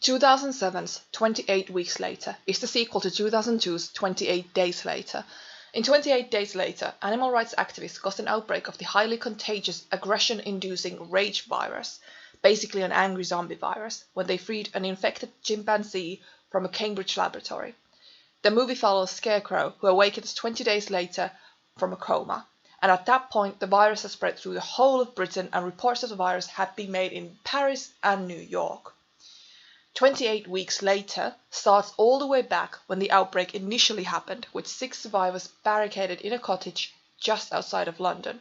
2007's 28 Weeks Later is the sequel to 2002's 28 Days Later. In 28 Days Later, animal rights activists caused an outbreak of the highly contagious, aggression-inducing rage virus, basically an angry zombie virus, when they freed an infected chimpanzee from a Cambridge laboratory. The movie follows Scarecrow, who awakens 20 days later from a coma, and at that point the virus has spread through the whole of Britain and reports of the virus have been made in Paris and New York. 28 Weeks Later starts all the way back when the outbreak initially happened, with 6 survivors barricaded in a cottage just outside of London.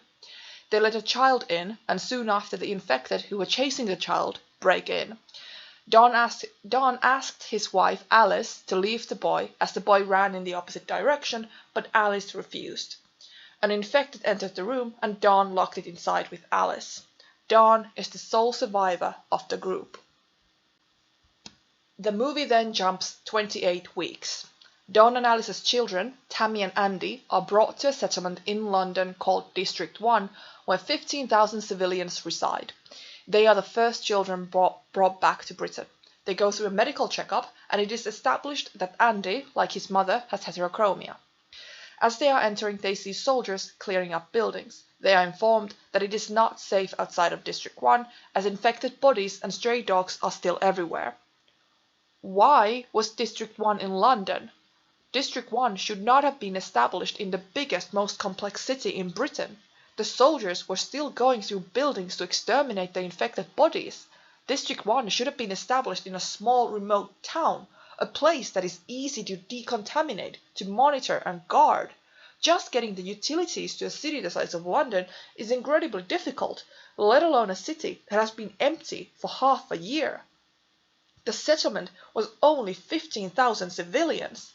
They let a child in, and soon after the infected, who were chasing the child, break in. Don asked his wife Alice to leave the boy as the boy ran in the opposite direction, but Alice refused. An infected entered the room and Don locked it inside with Alice. Don is the sole survivor of the group. The movie then jumps 28 weeks. Don and Alice's children, Tammy and Andy, are brought to a settlement in London called District 1, where 15,000 civilians reside. They are the first children brought back to Britain. They go through a medical checkup, and it is established that Andy, like his mother, has heterochromia. As they are entering, they see soldiers clearing up buildings. They are informed that it is not safe outside of District 1, as infected bodies and stray dogs are still everywhere. Why was District 1 in London? District 1 should not have been established in the biggest, most complex city in Britain. The soldiers were still going through buildings to exterminate the infected bodies. District 1 should have been established in a small, remote town, a place that is easy to decontaminate, to monitor and guard. Just getting the utilities to a city the size of London is incredibly difficult, let alone a city that has been empty for half a year. The settlement was only 15,000 civilians.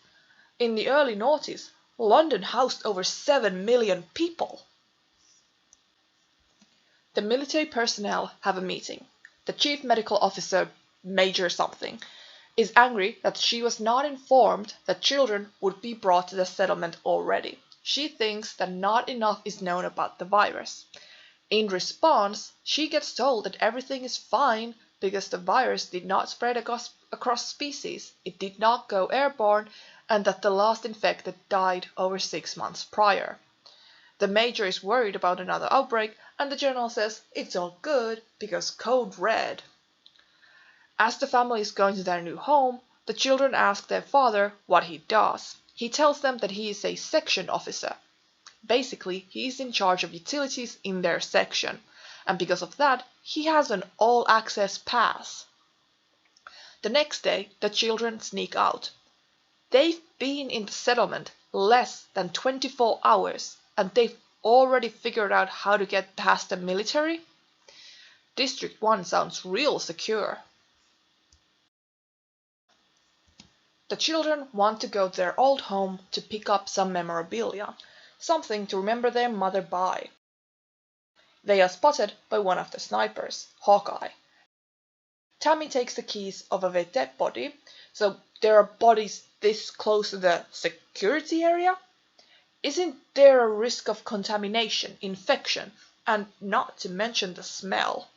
In the early noughties, London housed over 7 million people. The military personnel have a meeting. The chief medical officer, Major something, is angry that she was not informed that children would be brought to the settlement already. She thinks that not enough is known about the virus. In response, she gets told that everything is fine because the virus did not spread across species, it did not go airborne, and that the last infected died over 6 months prior. The major is worried about another outbreak, and the general says it's all good because code red. As the family is going to their new home, the children ask their father what he does. He tells them that he is a section officer. Basically, he is in charge of utilities in their section, and because of that, he has an all-access pass. The next day, the children sneak out. They've been in the settlement less than 24 hours, and they've already figured out how to get past the military? District 1 sounds real secure. The children want to go to their old home to pick up some memorabilia, something to remember their mother by. They are spotted by one of the snipers, Hawkeye. Tammy takes the keys of a dead body, so there are bodies this close to the security area? Isn't there a risk of contamination, infection, and not to mention the smell?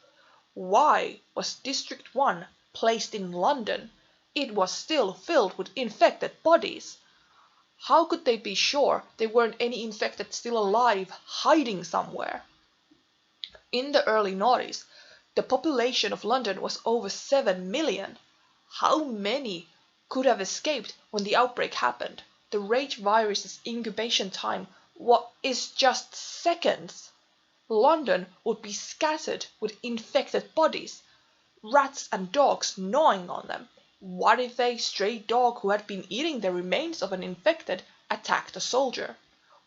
Why was District 1 placed in London? It was still filled with infected bodies. How could they be sure there weren't any infected still alive, hiding somewhere? In the early noughties, the population of London was over 7 million. How many could have escaped when the outbreak happened? The rage virus's incubation time is just seconds. London would be scattered with infected bodies, rats and dogs gnawing on them. What if a stray dog who had been eating the remains of an infected attacked a soldier?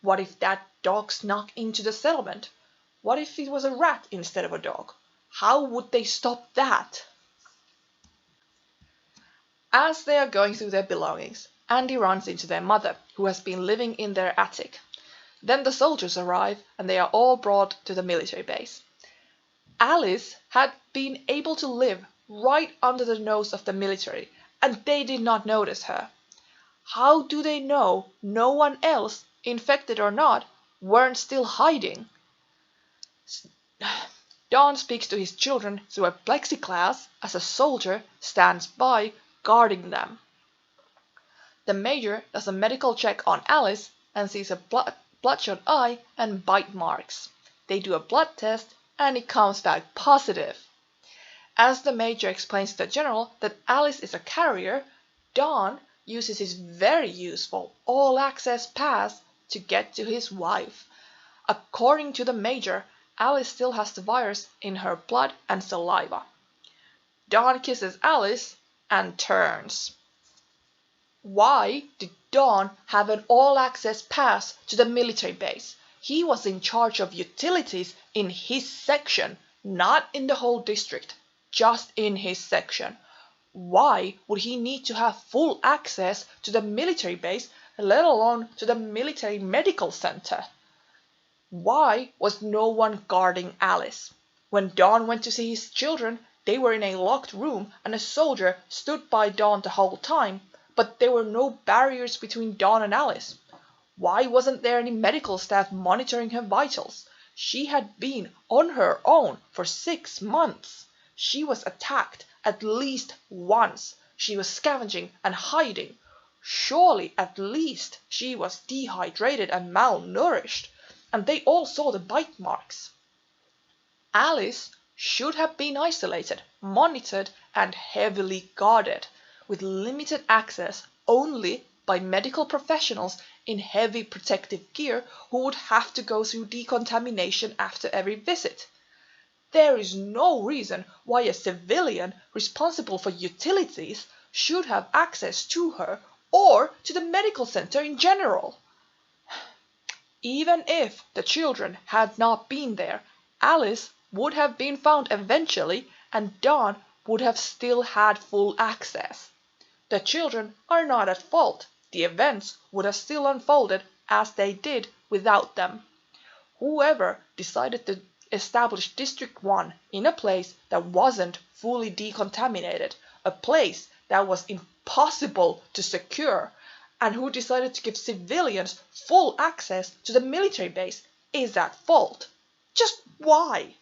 What if that dog snuck into the settlement? What if it was a rat instead of a dog? How would they stop that? As they are going through their belongings, Andy runs into their mother, who has been living in their attic. Then the soldiers arrive, and they are all brought to the military base. Alice had been able to live right under the nose of the military, and they did not notice her. How do they know no one else, infected or not, weren't still hiding? Don speaks to his children through a plexiglass as a soldier stands by guarding them. The major does a medical check on Alice and sees a bloodshot eye and bite marks. They do a blood test and it comes back positive. As the major explains to the general that Alice is a carrier, Don uses his very useful all-access pass to get to his wife. According to the major, Alice still has the virus in her blood and saliva. Don kisses Alice and turns. Why did Don have an all-access pass to the military base? He was in charge of utilities in his section, not in the whole district, just in his section. Why would he need to have full access to the military base, let alone to the military medical center? Why was no one guarding Alice? When Don went to see his children, they were in a locked room and a soldier stood by Don the whole time, but there were no barriers between Don and Alice. Why wasn't there any medical staff monitoring her vitals? She had been on her own for 6 months. She was attacked at least once. She was scavenging and hiding. Surely at least she was dehydrated and malnourished, and they all saw the bite marks. Alice should have been isolated, monitored, and heavily guarded, with limited access only by medical professionals in heavy protective gear who would have to go through decontamination after every visit. There is no reason why a civilian responsible for utilities should have access to her or to the medical center in general. Even if the children had not been there, Alice would have been found eventually and Don would have still had full access. The children are not at fault. The events would have still unfolded as they did without them. Whoever decided to establish District 1 in a place that wasn't fully decontaminated, a place that was impossible to secure, and who decided to give civilians full access to the military base is at fault. Just why?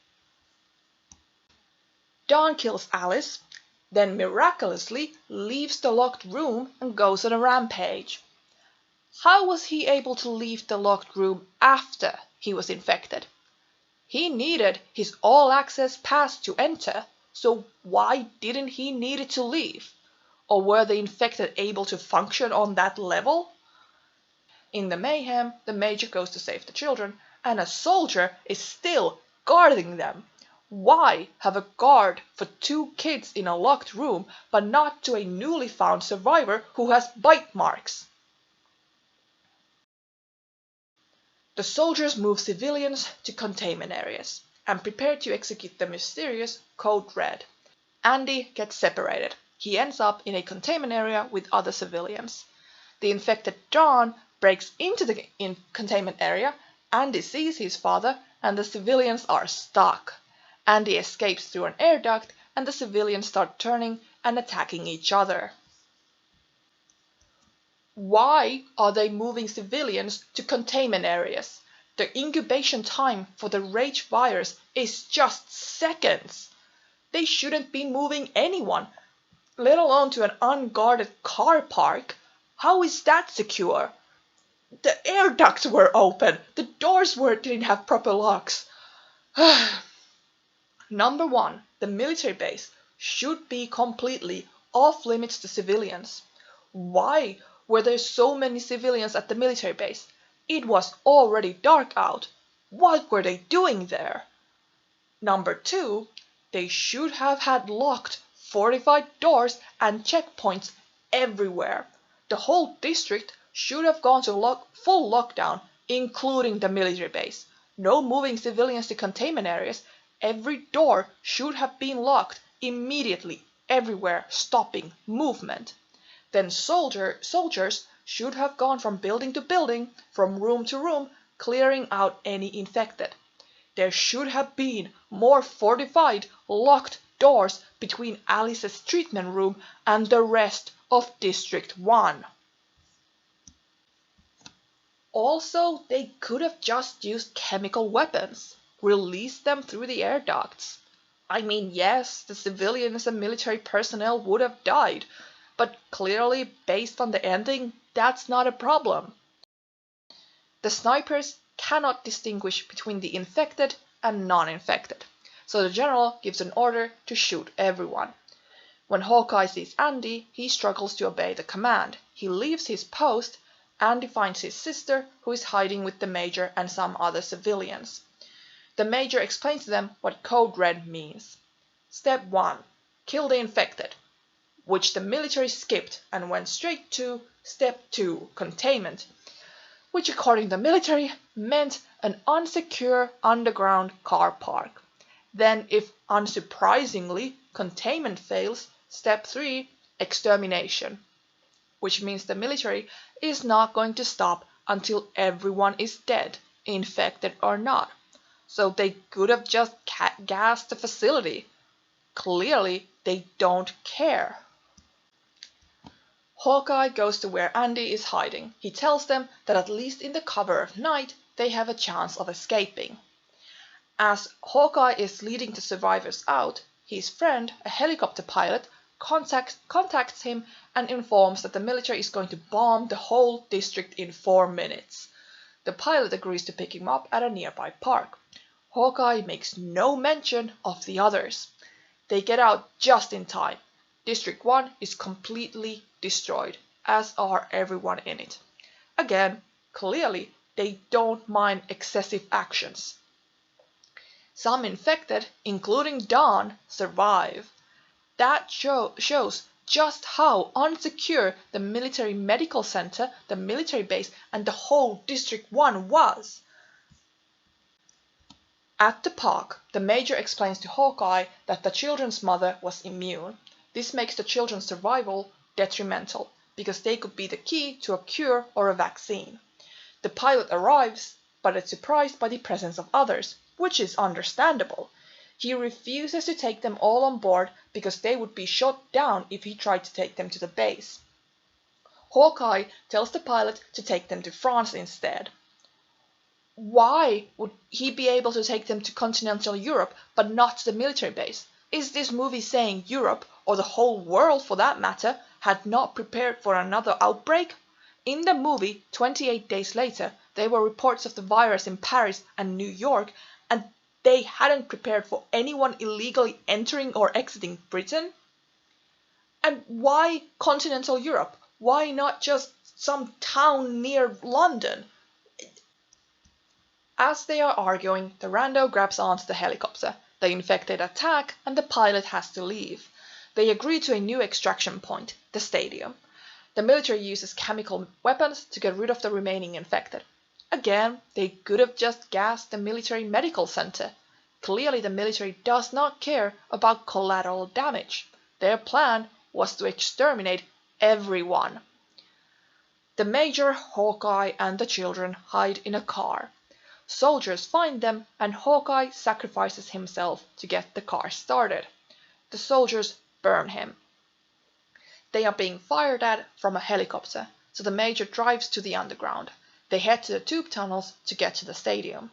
Don kills Alice, then miraculously leaves the locked room and goes on a rampage. How was he able to leave the locked room after he was infected? He needed his all-access pass to enter, so why didn't he need it to leave? Or were the infected able to function on that level? In the mayhem, the major goes to save the children, and a soldier is still guarding them. Why have a guard for 2 kids in a locked room, but not to a newly found survivor who has bite marks? The soldiers move civilians to containment areas and prepare to execute the mysterious Code Red. Andy gets separated. He ends up in a containment area with other civilians. The infected John breaks into the containment area. Andy sees his father and the civilians are stuck. Andy escapes through an air duct and the civilians start turning and attacking each other. Why are they moving civilians to containment areas? The incubation time for the rage virus is just seconds. They shouldn't be moving anyone, let alone to an unguarded car park. How is that secure? The air ducts were open. The doors didn't have proper locks. Number 1, the military base should be completely off limits to civilians. Why were there so many civilians at the military base? It was already dark out. What were they doing there? Number 2, they should have had locked, fortified doors and checkpoints everywhere. The whole district should have gone to full lockdown, including the military base. No moving civilians to containment areas. Every door should have been locked immediately, everywhere, stopping movement. Then soldiers should have gone from building to building, from room to room, clearing out any infected. There should have been more fortified, locked doors between Alice's treatment room and the rest of District 1. Also, they could have just used chemical weapons, release them through the air ducts. I mean, yes, the civilians and military personnel would have died, but clearly, based on the ending, that's not a problem. The snipers cannot distinguish between the infected and non-infected, so the general gives an order to shoot everyone. When Hawkeye sees Andy, he struggles to obey the command. He leaves his post. Andy finds his sister, who is hiding with the major and some other civilians. The major explains to them what Code Red means. Step 1. Kill the infected, which the military skipped and went straight to Step 2. Containment, which according to the military meant an unsecure underground car park. Then, if unsurprisingly containment fails, Step 3. Extermination, which means the military is not going to stop until everyone is dead, infected or not. So they could have just gassed the facility. Clearly, they don't care. Hawkeye goes to where Andy is hiding. He tells them that at least in the cover of night, they have a chance of escaping. As Hawkeye is leading the survivors out, his friend, a helicopter pilot, contacts him and informs that the military is going to bomb the whole district in 4 minutes. The pilot agrees to pick him up at a nearby park. Hawkeye makes no mention of the others. They get out just in time. District 1 is completely destroyed, as are everyone in it. Again, clearly, they don't mind excessive actions. Some infected, including Dawn, survive. That shows just how unsecure the military medical center, the military base, and the whole District 1 was. At the park, the major explains to Hawkeye that the children's mother was immune. This makes the children's survival detrimental, because they could be the key to a cure or a vaccine. The pilot arrives, but is surprised by the presence of others, which is understandable. He refuses to take them all on board because they would be shot down if he tried to take them to the base. Hawkeye tells the pilot to take them to France instead. Why would he be able to take them to continental Europe but not to the military base? Is this movie saying Europe, or the whole world for that matter, had not prepared for another outbreak? In the movie, 28 days later, there were reports of the virus in Paris and New York, and they hadn't prepared for anyone illegally entering or exiting Britain? And why continental Europe? Why not just some town near London? As they are arguing, the rando grabs onto the helicopter. The infected attack, and the pilot has to leave. They agree to a new extraction point, the stadium. The military uses chemical weapons to get rid of the remaining infected. Again, they could have just gassed the military medical center. Clearly, the military does not care about collateral damage. Their plan was to exterminate everyone. The major, Hawkeye, and the children hide in a car. Soldiers find them, and Hawkeye sacrifices himself to get the car started. The soldiers burn him. They are being fired at from a helicopter, so the major drives to the underground. They head to the tube tunnels to get to the stadium.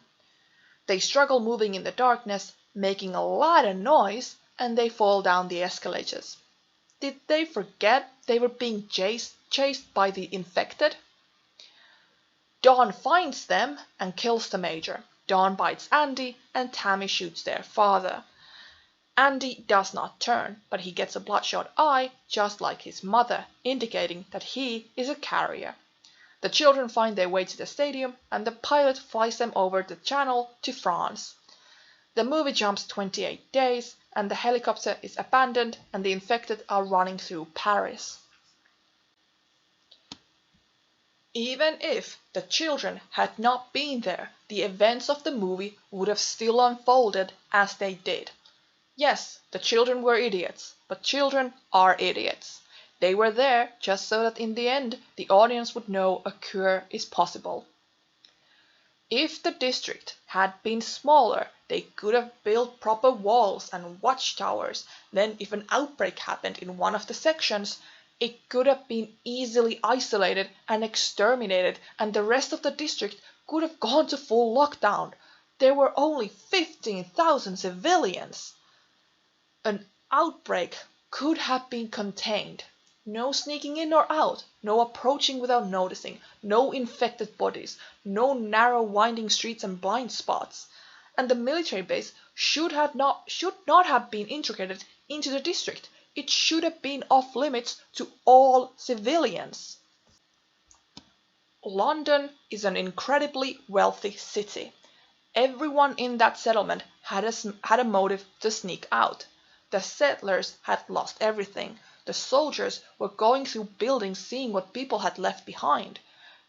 They struggle moving in the darkness, making a lot of noise, and they fall down the escalators. Did they forget they were being chased by the infected? Dawn finds them and kills the major. Dawn bites Andy, and Tammy shoots their father. Andy does not turn, but he gets a bloodshot eye just like his mother, indicating that he is a carrier. The children find their way to the stadium, and the pilot flies them over the channel to France. The movie jumps 28 days, and the helicopter is abandoned, and the infected are running through Paris. Even if the children had not been there, the events of the movie would have still unfolded as they did. Yes, the children were idiots, but children are idiots. They were there just so that in the end the audience would know a cure is possible. If the district had been smaller, they could have built proper walls and watchtowers. Then if an outbreak happened in one of the sections, it could have been easily isolated and exterminated, and the rest of the district could have gone to full lockdown. There were only 15,000 civilians. An outbreak could have been contained. No sneaking in or out, no approaching without noticing, no infected bodies, no narrow winding streets and blind spots. And the military base should not have been integrated into the district. It should have been off limits to all civilians. London is an incredibly wealthy city. Everyone in that settlement had a motive to sneak out. The settlers had lost everything. The soldiers were going through buildings seeing what people had left behind.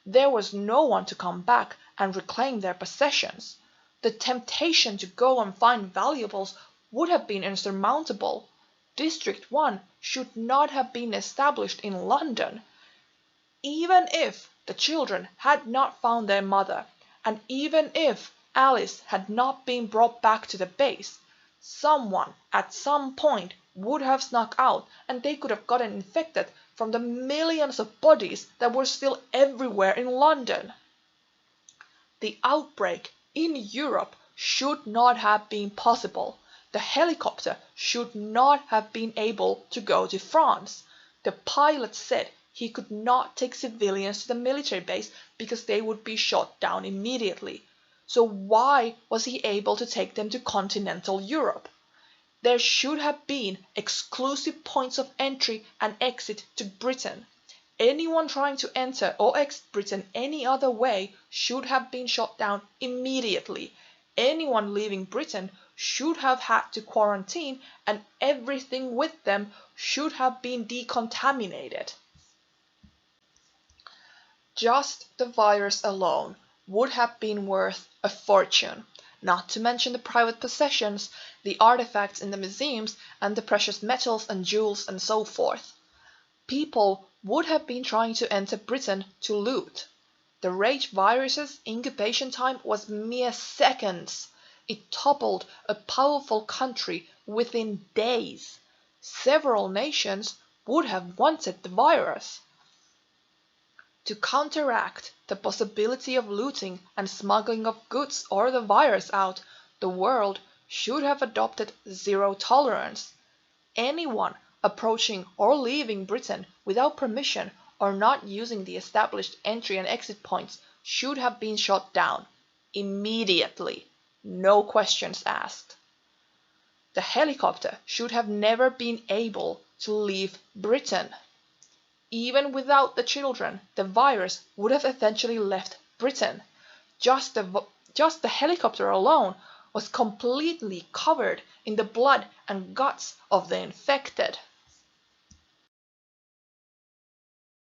There was no one to come back and reclaim their possessions. The temptation to go and find valuables would have been insurmountable. District 1 should not have been established in London. Even if the children had not found their mother, and even if Alice had not been brought back to the base, someone at some point would have snuck out and they could have gotten infected from the millions of bodies that were still everywhere in London. The outbreak in Europe should not have been possible. The helicopter should not have been able to go to France. The pilot said he could not take civilians to the military base because they would be shot down immediately. So why was he able to take them to continental Europe? There should have been exclusive points of entry and exit to Britain. Anyone trying to enter or exit Britain any other way should have been shot down immediately. Anyone leaving Britain should have had to quarantine, and everything with them should have been decontaminated. Just the virus alone would have been worth a fortune, not to mention the private possessions, the artifacts in the museums, and the precious metals and jewels and so forth. People would have been trying to enter Britain to loot. The rage virus's incubation time was mere seconds. It toppled a powerful country within days. Several nations would have wanted the virus. To counteract the possibility of looting and smuggling of goods or the virus out, the world should have adopted zero tolerance. Anyone approaching or leaving Britain without permission or not using the established entry and exit points should have been shot down immediately, no questions asked. The helicopter should have never been able to leave Britain. Even without the children, the virus would have eventually left Britain. Just the helicopter alone was completely covered in the blood and guts of the infected.